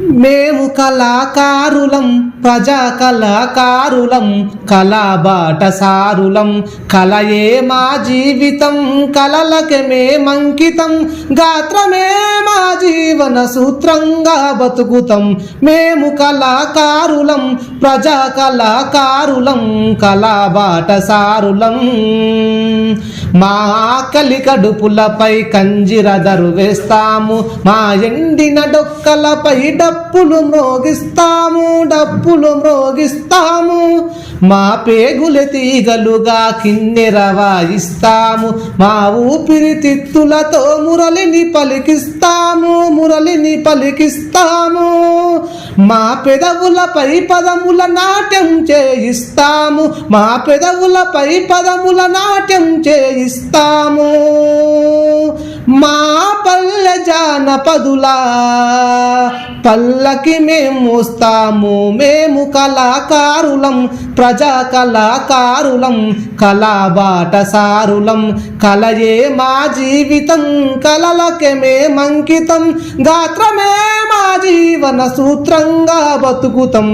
మేము కళాకారులం, ప్రజా కళాకారులం, కళాబాటసారులం, కలయే మా జీవితం, కలలకే మేమంకితం, గాత్రమే మా జీవన సూత్రంగా బతుకుతాం. మేము కళాకారులం, ప్రజా కళాకారులం, కళాబాటసారులం. మా ఆకలి కడుపులపై కంజిరదరు వేస్తాము, మా ఎండిన డొక్కలపై డప్పులు మ్రోగిస్తాము, మా పేగుల తీగలుగా కిన్నెర వాయిస్తాము, మా ఊపిరితిత్తులతో మురళిని పలికిస్తాము, మా పెదవులపై పదముల నాట్యం చేయిస్తాము, మా పెదవులపై పదముల నాట్యం చేయిస్తాము. మా పల్లె జానపదుల పల్లకి మేము మోస్తాము. మేము కళాకారులం, ప్రజా కళాకారులం, కళాబాటసారులం, కలయే మా జీవితం, కలలకే మేమంకితం, గాత్రమే మా జీవన సూత్రంగా బతుకుతాం.